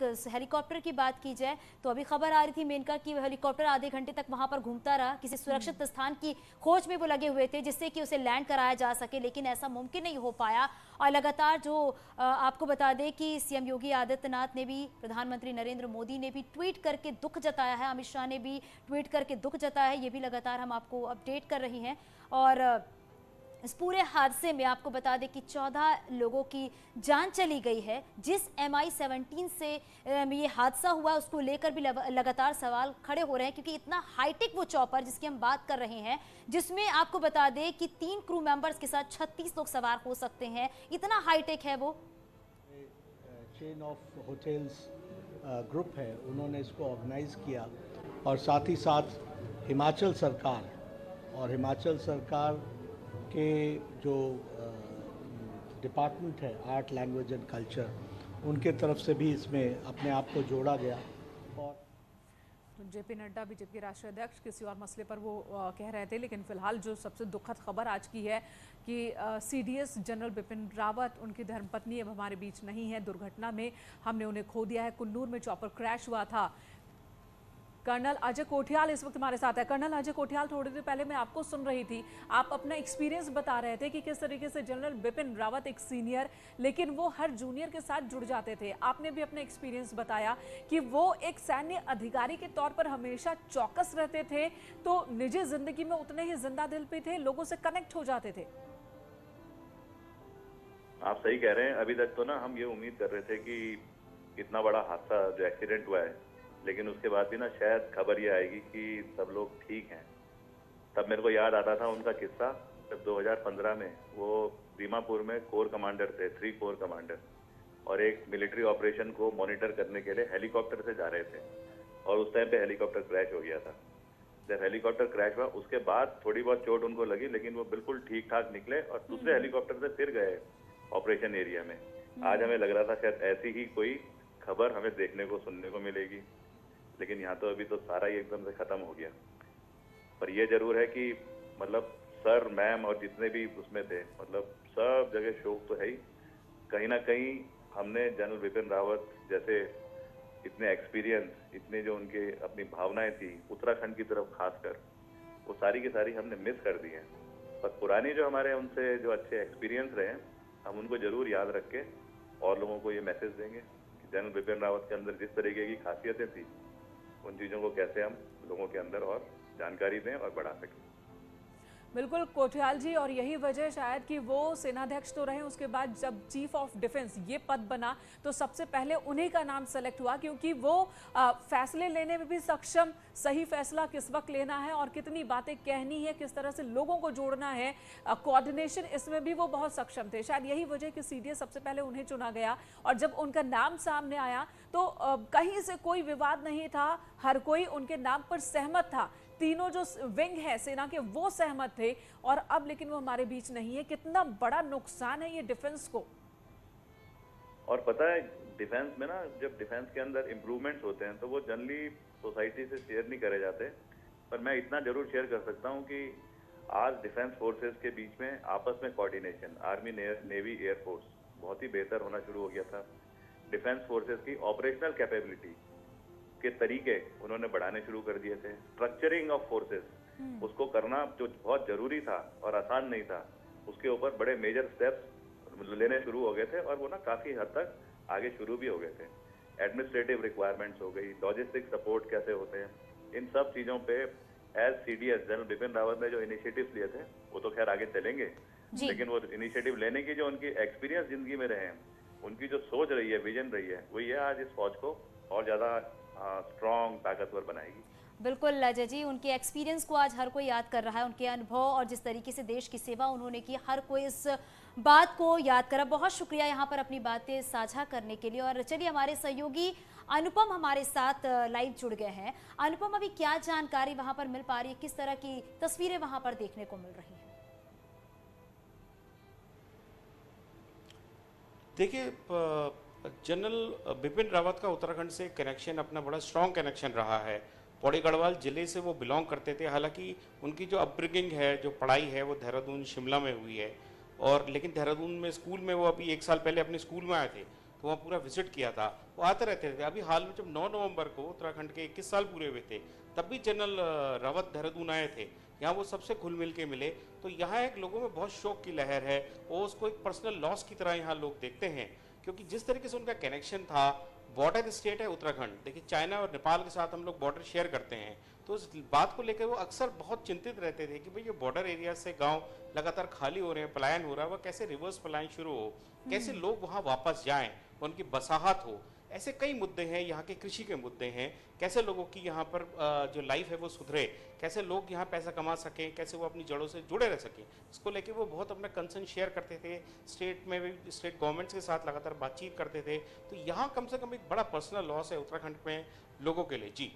Helicopter की बात की जाए तो अभी खबर आ रही थी मेनका कि हेलीकॉप्टर आधे घंटे तक वहां पर घूमता रहा, किसी सुरक्षित स्थान की खोज में वो लगे हुए थे जिससे कि उसे लैंड कराया जा सके, लेकिन ऐसा मुमकिन नहीं हो पाया। और लगातार जो आपको बता दें कि सीएम योगी आदित्यनाथ ने भी, प्रधानमंत्री नरेंद्र मोदी ने भी ट्वीट करके दुख जताया है, अमित शाह ने भी ट्वीट करके दुख जताया है, ये भी लगातार हम आपको अपडेट कर रही हैं। और इस पूरे हादसे में आपको बता दें कि 14 लोगों की जान चली गई है। जिस MI-17 से ये हादसा हुआ उसको लेकर भी लगातार सवाल खड़े हो रहे हैं, क्योंकि इतना हाईटेक वो चॉपर जिसकी हम बात कर रहे हैं, जिसमें आपको बता दें कि 3 क्रू मेंबर्स के साथ 36 लोग सवार हो सकते हैं, इतना हाईटेक है वो। चेन ऑफ होटल्स ग्रुप है, उन्होंने इसको ऑर्गेनाइज किया और साथ ही साथ हिमाचल सरकार के जो डिपार्टमेंट है आर्ट, लैंग्वेज एंड कल्चर, उनके तरफ से भी इसमें अपने आप को जोड़ा गया। और जेपी नड्डा बीजेपी के राष्ट्रीय अध्यक्ष किसी और मसले पर वो कह रहे थे, लेकिन फिलहाल जो सबसे दुखद खबर आज की है कि CDS जनरल बिपिन रावत, उनकी धर्मपत्नी अब हमारे बीच नहीं है। दुर्घटना में हमने उन्हें खो दिया है। कुन्नूर में चॉपर क्रैश हुआ था। कर्नल अजय कोठियाल इस वक्त हमारे साथ है। कर्नल अजय कोठियाल, थोड़ी देर पहले मैं आपको सुन रही थी, आप अपना एक्सपीरियंस बता रहे थे कि किस तरीके से जनरल बिपिन रावत एक सीनियर, लेकिन वो हर जूनियर के साथ जुड़ जाते थे। आपने भी अपना एक्सपीरियंस बताया कि वो एक सैन्य अधिकारी के तौर पर हमेशा चौकस रहते थे, तो निजी जिंदगी में उतने ही जिंदा दिल पे थे, लोगों से कनेक्ट हो जाते थे। आप सही कह रहे हैं। अभी तक तो ना हम ये उम्मीद कर रहे थे कि इतना बड़ा हादसा जो एक्सीडेंट हुआ है, लेकिन उसके बाद भी ना शायद खबर ये आएगी कि सब लोग ठीक हैं। तब मेरे को याद आता था उनका किस्सा, जब 2015 में वो दीमापुर में कोर कमांडर थे, 3 कोर कमांडर, और एक मिलिट्री ऑपरेशन को मॉनिटर करने के लिए हेलीकॉप्टर से जा रहे थे और उस टाइम पे हेलीकॉप्टर क्रैश हो गया था। जब हेलीकॉप्टर क्रैश हुआ उसके बाद थोड़ी बहुत चोट उनको लगी, लेकिन वो बिल्कुल ठीक ठाक निकले और दूसरे हेलीकॉप्टर से फिर गए ऑपरेशन एरिया में। आज हमें लग रहा था शायद ऐसी ही कोई खबर हमें देखने को, सुनने को मिलेगी, लेकिन यहाँ तो अभी तो सारा ही एकदम से खत्म हो गया। पर ये जरूर है कि मतलब सर, मैम और जितने भी उसमें थे, मतलब सब जगह शोक तो है ही। कहीं ना कहीं हमने जनरल बिपिन रावत जैसे इतने एक्सपीरियंस, इतने जो उनके अपनी भावनाएं थी उत्तराखंड की तरफ खासकर, वो सारी की सारी हमने मिस कर दी हैं। पर पुरानी जो हमारे उनसे जो अच्छे एक्सपीरियंस रहे हैं, हम उनको जरूर याद रख के और लोगों को ये मैसेज देंगे कि जनरल बिपिन रावत के अंदर जिस तरीके की खासियतें थी, उन चीज़ों को कैसे हम लोगों के अंदर और जानकारी दें और बढ़ा सकें। बिल्कुल कोठियाल जी, और यही वजह शायद कि वो सेनाध्यक्ष तो रहे, उसके बाद जब चीफ ऑफ डिफेंस ये पद बना तो सबसे पहले उन्हीं का नाम सेलेक्ट हुआ, क्योंकि वो फैसले लेने में भी सक्षम, सही फैसला किस वक्त लेना है और कितनी बातें कहनी है, किस तरह से लोगों को जोड़ना है, कोऑर्डिनेशन, इसमें भी वो बहुत सक्षम थे। शायद यही वजह कि CDS सबसे पहले उन्हें चुना गया। और जब उनका नाम सामने आया तो कहीं से कोई विवाद नहीं था, हर कोई उनके नाम पर सहमत था। तीनों जो विंग है सेना के वो सहमत थे, और अब लेकिन वो हमारे बीच नहीं है। कितना बड़ा नुकसान है ये डिफेंस को। और पता है डिफेंस में ना, जब डिफेंस के अंदर इम्प्रूवमेंट्स होते हैं तो वो जनरली सोसाइटी से शेयर नहीं करे जाते, पर मैं इतना जरूर शेयर कर सकता हूँ कि आज डिफेंस फोर्सेस के बीच में आपस में कोऑर्डिनेशन, आर्मी, नेवी, एयरफोर्स बहुत ही बेहतर होना शुरू हो गया था। डिफेंस फोर्सेस की ऑपरेशनल कैपेबिलिटी के तरीके उन्होंने बढ़ाने शुरू कर दिए थे। स्ट्रक्चरिंग ऑफ फोर्सेस, उसको करना जो बहुत जरूरी था और आसान नहीं था, उसके ऊपर बड़े मेजर स्टेप्स लेने शुरू हो गए थे और वो ना काफी हद तक आगे शुरू भी हो गए थे। एडमिनिस्ट्रेटिव रिक्वायरमेंट्स हो गई, लॉजिस्टिक सपोर्ट कैसे होते हैं, इन सब चीजों पे as CDS general Bipin Rawat ने जो इनिशिएटिव्स लिए थे वो तो खैर आगे चलेंगे, लेकिन वो इनिशिएटिव लेने की जो उनकी एक्सपीरियंस जिंदगी में रहे हैं, उनकी जो सोच रही है, विजन रही है, वो ये आज इस फौज को और ज्यादा स्ट्रॉन्ग, ताकतवर बनाएगी। बिल्कुल अजय जी, उनके एक्सपीरियंस को आज हर कोई याद कर रहा है, उनके अनुभव और जिस तरीके से देश की सेवा उन्होंने की, हर कोई इस बात को याद करा। बहुत शुक्रिया यहाँ पर अपनी बातें साझा करने के लिए। और चलिए, हमारे सहयोगी अनुपम हमारे साथ लाइव जुड़ गए हैं। अनुपम, अभी क्या जानकारी वहां पर मिल पा रही है, किस तरह की तस्वीरें वहां पर देखने को मिल रही हैं? देखिए, जनरल बिपिन रावत का उत्तराखंड से कनेक्शन अपना बड़ा स्ट्रॉन्ग कनेक्शन रहा है। पौड़ी गढ़वाल जिले से वो बिलोंग करते थे। हालांकि उनकी जो अपब्रिंगिंग है, जो पढ़ाई है, वो देहरादून, शिमला में हुई है। और लेकिन देहरादून में स्कूल में वो अभी 1 साल पहले अपने स्कूल में आए थे तो वहाँ पूरा विजिट किया था, वो आते रहते थे। अभी हाल में जब 9 नवंबर को उत्तराखंड के 21 साल पूरे हुए थे, तब भी जनरल रावत देहरादून आए थे, यहाँ वो सबसे घुल मिल के मिले। तो यहाँ एक लोगों में बहुत शौक की लहर है, वो उसको एक पर्सनल लॉस की तरह यहाँ लोग देखते हैं, क्योंकि जिस तरीके से उनका कनेक्शन था, बॉर्डर स्टेट है उत्तराखंड, देखिए चाइना और नेपाल के साथ हम लोग बॉर्डर शेयर करते हैं, तो उस बात को लेकर वो अक्सर बहुत चिंतित रहते थे कि भाई ये बॉर्डर एरिया से गांव लगातार खाली हो रहे हैं, पलायन हो रहा है, वह कैसे रिवर्स पलायन शुरू हो, कैसे लोग वहां वापस जाएं, उनकी बसाहत हो। ऐसे कई मुद्दे हैं, यहाँ के कृषि के मुद्दे हैं, कैसे लोगों की यहाँ पर जो लाइफ है वो सुधरे, कैसे लोग यहाँ पैसा कमा सकें, कैसे वो अपनी जड़ों से जुड़े रह सकें, इसको लेके वो बहुत अपना कंसर्न शेयर करते थे। स्टेट में भी स्टेट गवर्नमेंट्स के साथ लगातार बातचीत करते थे। तो यहाँ कम से कम एक बड़ा पर्सनल लॉस है उत्तराखंड में लोगों के लिए। जी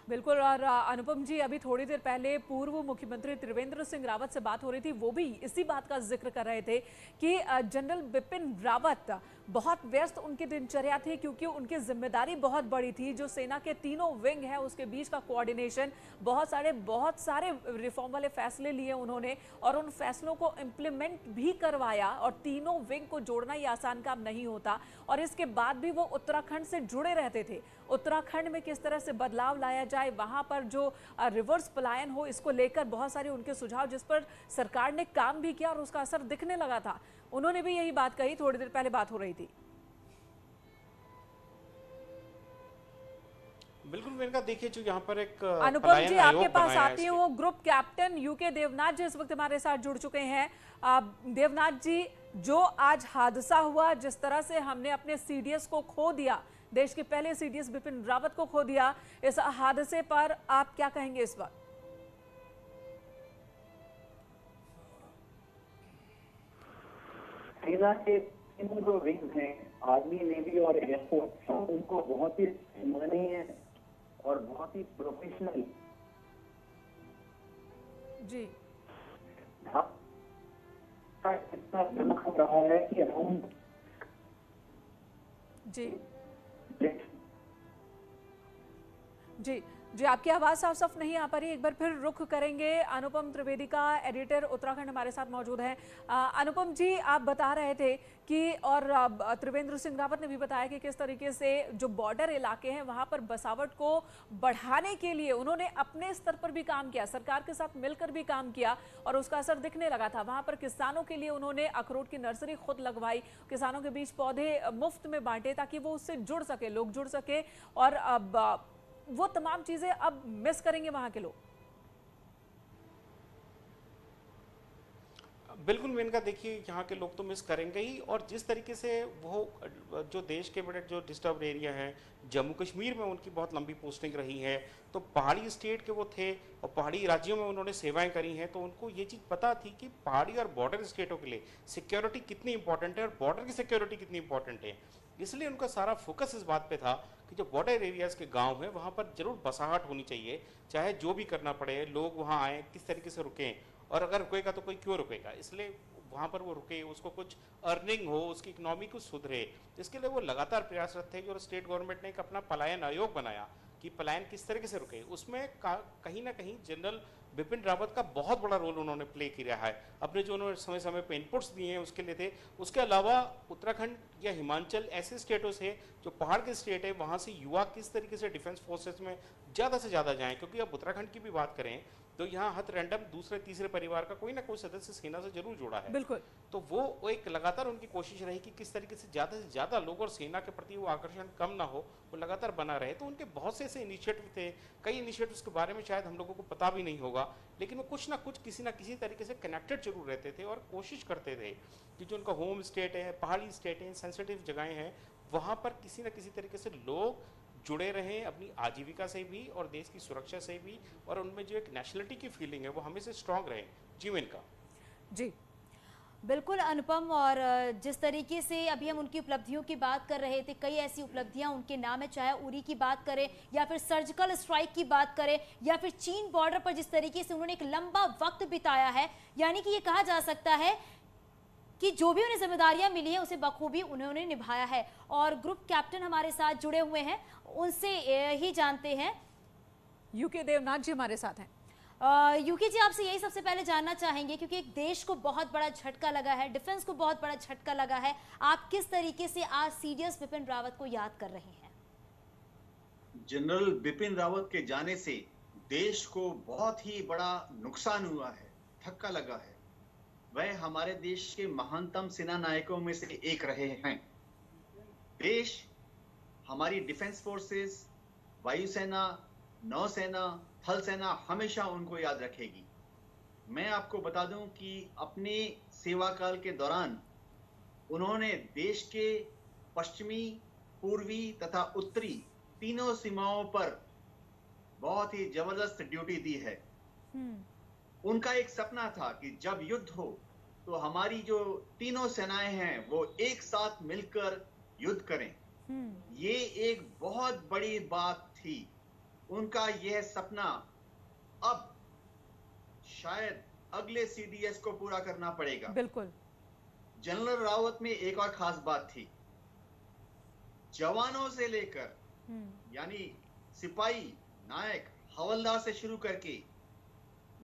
बिल्कुल। और अनुपम जी, अभी थोड़ी देर पहले पूर्व मुख्यमंत्री त्रिवेंद्र सिंह रावत से बात हो रही थी, वो भी इसी बात का जिक्र कर रहे थे कि जनरल बिपिन रावत बहुत व्यस्त उनकी दिनचर्या थी, क्योंकि उनकी जिम्मेदारी बहुत बड़ी थी। जो सेना के तीनों विंग है उसके बीच का कोऑर्डिनेशन, बहुत सारे रिफॉर्म वाले फैसले लिए उन्होंने और उन फैसलों को इम्प्लीमेंट भी करवाया, और तीनों विंग को जोड़ना ये आसान काम नहीं होता। और इसके बाद भी वो उत्तराखंड से जुड़े रहते थे। उत्तराखंड में किस तरह से बदलाव लाया जाए, वहां पर जो रिवर्स पलायन हो, इसको लेकर बहुत सारे उनके सुझाव, जिस पर सरकार ने काम भी किया और उसका असर दिखने लगा था। उन्होंने भी यही बात कही, थोड़ी देर पहले बात हो रही थी। बिल्कुल मेनका, देखिए जो यहाँ पर एक अनुपम जी, आपके पास आती है वो ग्रुप कैप्टन यूके देवनाथ जी इस वक्त हमारे साथ जुड़ चुके हैं। देवनाथ जी, जो आज हादसा हुआ, जिस तरह से हमने अपने सीडीएस को खो दिया, देश के पहले सीडीएस बिपिन रावत को खो दिया, इस हादसे पर आप क्या कहेंगे इस वक्त? सेना के तीनों जो विंग हैं, आर्मी, नेवी और एयरफोर्स, उनको बहुत ही सम्मानीय और बहुत ही प्रोफेशनल जी इतना जमा हो रहा है कि अराउंड जी जी आपकी आवाज साफ साफ नहीं आ पा रही, एक बार फिर रुख करेंगे। अनुपम त्रिवेदी का एडिटर उत्तराखंड हमारे साथ मौजूद है। अनुपम जी, आप बता रहे थे कि, और त्रिवेंद्र सिंह रावत ने भी बताया कि किस तरीके से जो बॉर्डर इलाके हैं वहां पर बसावट को बढ़ाने के लिए उन्होंने अपने स्तर पर भी काम किया, सरकार के साथ मिलकर भी काम किया और उसका असर दिखने लगा था। वहां पर किसानों के लिए उन्होंने अखरोट की नर्सरी खुद लगवाई, किसानों के बीच पौधे मुफ्त में बांटे ताकि वो उससे जुड़ सके, लोग जुड़ सके, और अब वो तमाम चीजें अब मिस करेंगे वहां के लोग। बिल्कुल मेनका, देखिए यहाँ के लोग तो मिस करेंगे ही, और जिस तरीके से वो जो देश के बड़े जो डिस्टर्ब एरिया हैं, जम्मू कश्मीर में उनकी बहुत लंबी पोस्टिंग रही है, तो पहाड़ी स्टेट के वो थे और पहाड़ी राज्यों में उन्होंने सेवाएं करी हैं, तो उनको ये चीज़ पता थी कि पहाड़ी और बॉर्डर स्टेटों के लिए सिक्योरिटी कितनी इंपॉर्टेंट है और बॉर्डर की सिक्योरिटी कितनी इंपॉर्टेंट है। इसलिए उनका सारा फोकस इस बात पे था कि जो बॉर्डर एरियाज के गांव हैं वहाँ पर जरूर बसाहट होनी चाहिए, चाहे जो भी करना पड़े, लोग वहाँ आए, किस तरीके से रुकें, और अगर रुकेगा तो कोई क्यों रुकेगा, इसलिए वहाँ पर वो रुके, उसको कुछ अर्निंग हो, उसकी इकोनॉमी को सुधरे, इसके लिए वो लगातार प्रयासरत थे। और स्टेट गवर्नमेंट ने एक अपना पलायन आयोग बनाया कि पलायन किस तरीके से रुके, उसमें कहीं ना कहीं जनरल बिपिन रावत का बहुत बड़ा रोल उन्होंने प्ले किया है। अपने जो उन्होंने समय समय पे इनपुट्स दिए हैं उसके लिए थे। उसके अलावा उत्तराखंड या हिमाचल ऐसे स्टेटों से जो पहाड़ के स्टेट है, वहाँ से युवा किस तरीके से डिफेंस फोर्सेस में ज़्यादा से ज़्यादा जाएं, क्योंकि अब उत्तराखंड की भी बात करें तो यहाँ हर रैंडम दूसरे तीसरे परिवार का कोई ना कोई सदस्य सेना से जरूर जुड़ा है। बिल्कुल। तो वो एक लगातार उनकी कोशिश रही कि किस तरीके से ज़्यादा लोग और सेना के प्रति वो आकर्षण कम ना हो, वो लगातार बना रहे। तो उनके बहुत से ऐसे इनिशिएटिव थे, कई इनिशिएटिव्स के बारे में शायद हम लोगों को पता भी नहीं होगा, लेकिन वो कुछ ना कुछ किसी ना किसी तरीके से कनेक्टेड जरूर रहते थे और कोशिश करते थे कि जो उनका होम स्टेट है, पहाड़ी स्टेट है, सेंसिटिव जगहें हैं, वहाँ पर किसी ना किसी तरीके से लोग जुड़े रहें अपनी आजीविका से भी और देश की सुरक्षा से भी, और उनमें जो एक नेशनलिटी की फीलिंग है वो हमेशा स्ट्रांग रहे। जीवन का जी बिल्कुल अनुपम, और जिस तरीके से अभी हम उनकी उपलब्धियों की बात कर रहे थे, कई ऐसी उपलब्धियां उनके नाम है, चाहे उरी की बात करें या फिर सर्जिकल स्ट्राइक की बात करें या फिर चीन बॉर्डर पर जिस तरीके से उन्होंने एक लंबा वक्त बिताया है, यानी कि ये कहा जा सकता है कि जो भी उन्हें जिम्मेदारियां मिली है उसे बखूबी उन्होंने निभाया है। और ग्रुप कैप्टन हमारे साथ जुड़े हुए हैं, उनसे ही जानते हैं। यूके देवनाथ जी हमारे साथ हैं। यूकी जी, आपसे यही सबसे पहले जानना चाहेंगे, क्योंकि एक देश को बहुत बड़ा झटका लगा है, डिफेंस को बहुत बड़ा झटका लगा है, आप किस तरीके से आज सीडीएस बिपिन रावत को याद कर रहे हैं? जनरल बिपिन रावत के जाने से देश को बहुत ही बड़ा नुकसान हुआ है, धक्का लगा है। वह हमारे देश के महानतम सेना नायकों में से एक रहे हैं। देश हमारी डिफेंस फोर्सेस, वायुसेना, नौसेना, थल सेना हमेशा उनको याद रखेगी। मैं आपको बता दूं कि अपने सेवा काल के दौरान उन्होंने देश के पश्चिमी, पूर्वी तथा उत्तरी तीनों सीमाओं पर बहुत ही जबरदस्त ड्यूटी दी है। उनका एक सपना था कि जब युद्ध हो तो हमारी जो तीनों सेनाएं हैं वो एक साथ मिलकर युद्ध करें। ये एक बहुत बड़ी बात थी। उनका यह सपना अब शायद अगले सीडीएस को पूरा करना पड़ेगा। बिल्कुल। जनरल रावत में एक और खास बात थी, जवानों से लेकर यानी सिपाही, नायक, हवलदार से शुरू करके